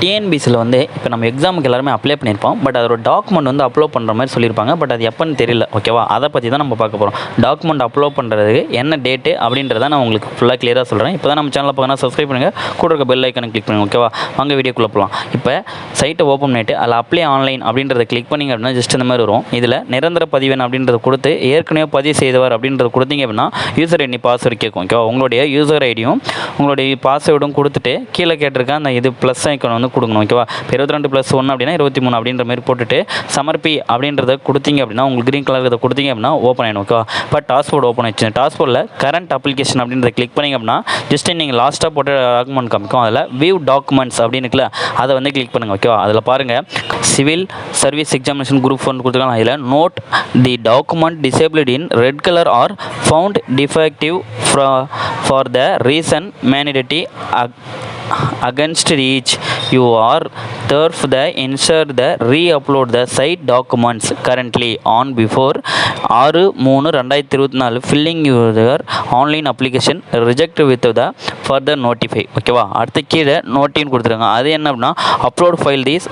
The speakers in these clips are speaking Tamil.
டிஎன்பிசியில் வந்து இப்போ நம்ம எக்ஸாமுக்கு எல்லாருமே அப்ளை பண்ணியிருப்போம். பட் அதோட டாக்குமெண்ட் வந்து அப்லோட் பண்ணுற மாதிரி சொல்லியிருப்பாங்க. பட் அது எப்போன்னு தெரியல. ஓகேவா, அதை பற்றி தான் நம்ம பார்க்க போகிறோம். டாக்குமெண்ட் அப்லோட் பண்ணுறதுக்கு என்ன டேட்டு அப்படின்றத நான் உங்களுக்கு ஃபுல்லாக கிளியராக சொல்கிறேன். இப்போ தான் நம்ம சேனலில் பார்க்கணும், சப்ஸ்கிரைப் பண்ணுங்கள், கூட இருக்க பெல் ஐக்கனை கிளிக் பண்ணுங்கள். ஓகேவா, வாங்க வீடியோக்குள்ளே போகலாம். இப்போ சைட்டை ஓப்பன் பண்ணிவிட்டு அதில் அப்ளை ஆன்லைன் அப்படின்றத கிளிக் பண்ணிங்க அப்படின்னா ஜஸ்ட் இந்த மாதிரி வரும். இதில் நிரந்தர பதிவெண் அப்படின்றத கொடுத்து ஏற்கனவே பதிவு செய்தவர் அப்படின்றத கொடுத்தீங்க அப்படின்னா யூசர் ஐடி பாஸ்வேர்டு கேட்கும். ஓகேவா, உங்களுடைய யூசர் ஐடியும் உங்களுடைய பாஸ்வேர்டும் கொடுத்துட்டு கீழே கேட்டிருக்க அந்த இது ப்ளஸ் ஐக்கன் வந்து கொடுக்கணும். ஓகேவா, 22+1 அப்படின்னா 23 அப்படின்ற மாதிரி போட்டுட்டு சமர்ப்பி அப்படின்றத கொடுத்தீங்க அப்படின்னா உங்களுக்கு க்ரீன் கலர் இதை கொடுத்தீங்க அப்படின்னா ஓப்பன் ஆகிடும். ஓகேவா, இப்போ டாஸ்போர்ட் ஓப்பன் ஆயிடுச்சு. டாஸ்போர்ட்டில் கரண்ட் அப்ளிகேஷன் அப்படின்றத கிளிக் பண்ணிங்க அப்படின்னா ஜஸ்ட் நீங்கள் லாஸ்ட்டாக போட்ட டாக்குமெண்ட் காமிக்கும். அதில் வியூ டாக்குமெண்ட்ஸ் அப்படின்னு இருக்குல்ல, அதை வந்து கிளிக் பண்ணுங்கள். ஓகேவா, அதில் பாருங்கள் சிவில் சர்வீஸ் எக்ஸாமினேஷன் குரூப் 1 கொடுத்துருக்காங்க. அதில் note the document disabled in red colour are found defective for the reason mandatory against each you are turf the insert the re-upload the site documents currently on before 6/3/2024 filling your online application reject with the further notify. ஓகேவா, அடுத்து கீழே நோட்டின்னு கொடுத்துருங்க. அது என்ன அப்படின்னா upload file this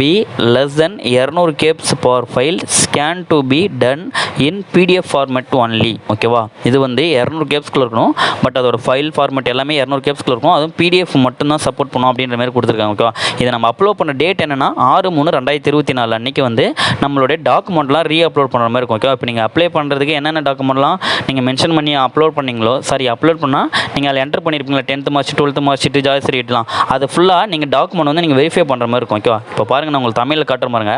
be less than 200 kbs per file scan to be done in PDF format only. ஓகேவா, இது வந்து 200 kbsக்குள்ள இருக்கணும். பட் அதோட ஃபைல் ஃபார்மேட் எல்லாமே 200 kbsக்குள்ள இருக்கும். அதுவும் PDF மட்டும்தான் சப்போர்ட் பண்ணும் அப்படின்ற மாதிரி கொடுத்துருக்காங்க. ஓகேவா, இதை நம்ம அப்லோட் பண்ண டேட் என்னன்னா 6/3/2024 அன்றைக்கி வந்து நம்மளுடைய டாக்குமெண்ட்லாம் அப்லோட் பண்ணுற மாதிரி இருக்கும். ஓகேவா, இப்போ நீங்கள் அப்ளை பண்ணுறதுக்கு என்னென்ன டாக்குமெண்ட்லாம் நீங்கள் மென்ஷன் பண்ணி அப்லோட் பண்ணீங்களோ, அப்லோட் பண்ணால் நீங்கள் அதில் என்டர் பண்ணியிருப்பீங்களா 10th mark sheet 12th mark sheet ஜாதி சர்டிஃபிகேட்லாம், அது ஃபுல்லாக நீங்கள் டாக்குமெண்ட் வந்து நீங்கள் வெரிஃபை பண்ணுற மாதிரி இருக்கும். ஓகேவா, இப்போ பாருங்கள் நான் உங்களுக்கு தமிழில் காட்டுற பாருங்க.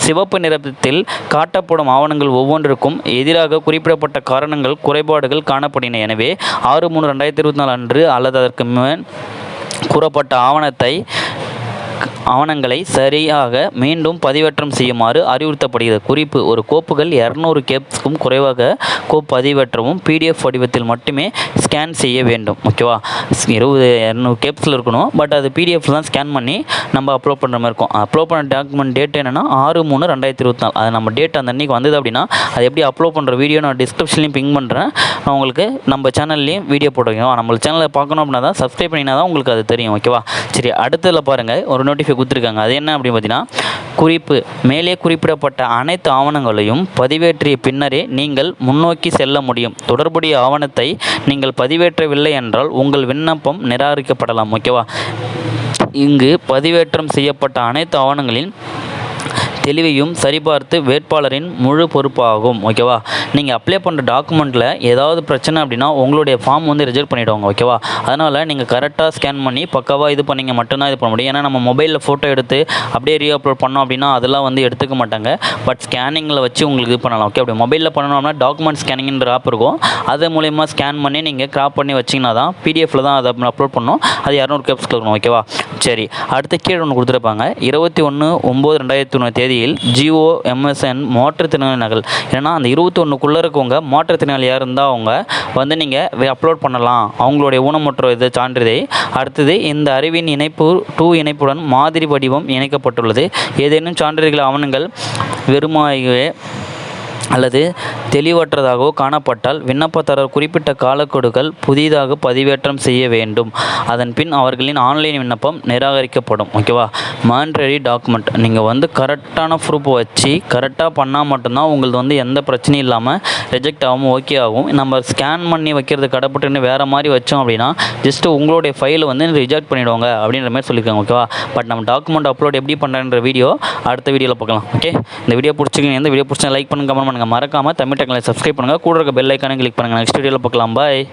சிவப்பு நிறத்தில் காட்டப்படும் ஆவணங்கள் ஒவ்வொன்றுக்கும் எதிராக குறிப்பிடப்பட்ட காரணங்கள் குறைபாடுகள் காணப்படின. எனவே 6/3/2024 அன்று அல்லது அதற்கு மேல் கூறப்பட்ட ஆவணங்களை சரியாக மீண்டும் பதிவேற்றம் செய்யுமாறு அறிவுறுத்தப்படுகிறது. குறிப்பு: ஒரு கோப்புகள் 200 kbsக்கும் குறைவாக பதிவேற்றவும் PDF வடிவத்தில் மட்டுமே ஸ்கேன் செய்ய வேண்டும். ஓகேவா, 200 kbsல இருக்கணும். பட் அது PDF தான் ஸ்கேன் பண்ணி நம்ம அப்லோட் பண்ணுற மாதிரி இருக்கும். அப்லோட் பண்ண டாக்குமெண்ட் டேட் என்னென்னா 6/3/2024. அது நம்ம டேட் அந்த அன்றைக்கி வந்தது அப்படின்னா அது எப்படி அப்லோட் பண்ணுற வீடியோ நான் டிஸ்கிரிப்ஷன்லையும் பிங் பண்ணுறேன். உங்களுக்கு நம்ம சேனல்லையும் வீடியோ போட்டுருக்கோம். நம்ம சேனலில் பார்க்கணும் அப்படின்னா தான் சப்ஸ்கிரைப் பண்ணினா தான் உங்களுக்கு அது தெரியும். ஓகேவா, சரி, அடுத்ததில் பாருங்கள் ஒரு நோட்டிஃபை கொடுத்துருக்காங்க. அது என்ன அப்படின்னு பார்த்தீங்கன்னா, குறிப்பு: மேலே குறிப்பிடப்பட்ட அனைத்து ஆவணங்களையும் பதிவேற்றிய பின்னரே நீங்கள் முன்னோக்கி செல்ல முடியும். தொடர்புடைய ஆவணத்தை நீங்கள் பதிவேற்றவில்லை என்றால் உங்கள் விண்ணப்பம் நிராகரிக்கப்படலாம். ஓகேவா, இங்கு பதிவேற்றம் செய்யப்பட்ட அனைத்து ஆவணங்களின் தெளிவையும் சரிபார்த்து வேட்பாளரின் முழு பொறுப்பாகும். ஓகேவா, நீங்கள் அப்ளை பண்ணுற டாக்குமெண்ட்டில் ஏதாவது பிரச்சனை அப்படின்னா உங்களுடைய ஃபார்ம் வந்து ரிஜெக்ட் பண்ணிவிடுவாங்க. ஓகேவா, அதனால் நீங்கள் கரெக்டாக ஸ்கேன் பண்ணி பக்காவாக இது பண்ணிங்க மட்டும்தான் இது பண்ண முடியும். ஏன்னா நம்ம மொபைலில் ஃபோட்டோ எடுத்து அப்படியே அப்லோட் பண்ணோம் அப்படின்னா அதெல்லாம் வந்து எடுத்துக்க மாட்டாங்க. பட் ஸ்கேனிங்கில் வச்சு உங்களுக்கு இது பண்ணலாம். ஓகே, அப்படி மொபைலில் பண்ணணும்னா டாக்குமெண்ட் ஸ்கேனிங்கிற ஆப் இருக்கும். அது மூலயமா ஸ்கேன் பண்ணி நீங்கள் கிராப் பண்ணி வச்சிங்கன்னா தான் PDFல தான் அதை அப்லோட் பண்ணணும். அது 200 kbsக்கு இருக்கணும். ஓகேவா, சரி, அடுத்த கீழே ஒன்று கொடுத்துருப்பாங்க. 21/9/2021 தேதியில் GOMSN மாற்றுத்திறனாளி நகல். ஏன்னா அந்த 21க்குள்ளே இருக்கவங்க மாற்றுத்திறனாளியாக இருந்தால் அவங்க வந்து நீங்கள் அப்லோட் பண்ணலாம் அவங்களுடைய ஊனமுற்ற இது சான்றிதழை. அடுத்தது, இந்த அறிவின் இணைப்பு இணைப்புடன் மாதிரி வடிவம் இணைக்கப்பட்டுள்ளது. ஏதேனும் சான்றிதழ்கள் ஆவணங்கள் வெறுமாகவே அல்லது தெளிவற்றதாகவோ காணப்பட்டால் விண்ணப்பதாரர் குறிப்பிட்ட காலக்கெடுகள் புதிதாக பதிவேற்றம் செய்ய வேண்டும். அதன் பின் அவர்களின் ஆன்லைன் விண்ணப்பம் நிராகரிக்கப்படும். ஓகேவா, மேண்டரி டாக்குமெண்ட் நீங்கள் வந்து கரெக்டான ப்ரூஃப் வச்சு கரெக்டாக பண்ணால் மட்டும்தான் உங்களுக்கு வந்து எந்த பிரச்சனையும் இல்லாமல் ரிஜெக்ட் ஆகும், ஓகே ஆகும். நம்ம ஸ்கேன் பண்ணி வைக்கிறது கடப்பட்டுன்னு வேறு மாதிரி வச்சோம் அப்படின்னா ஜஸ்ட்டு உங்களுடைய ஃபைலை வந்து ரிஜெக்ட் பண்ணிவிடுவாங்க அப்படின்ற மாதிரி சொல்லியிருக்காங்க. ஓகேவா, பட் நம்ம டாக்குமெண்ட் அப்லோட் எப்படி பண்ணுறன்ற வீடியோ அடுத்த வீடியோவில் பார்க்கலாம். ஓகே, இந்த வீடியோ பிடிச்சிங்க, எந்த வீடியோ பிடிச்சா லைக் பண்ணுங்க, கமெண்ட் பண்ணுங்கள். மறக்காமல் தமிழ் டெக்னாலஜி சப்ஸ்கிரைப் பண்ணுங்கள், கூட இருக்க பெல் ஐக்கானை கிளிக் பண்ணுங்கள். நெக்ஸ்ட் வீடியோவில் பார்க்கலாம். பாய்.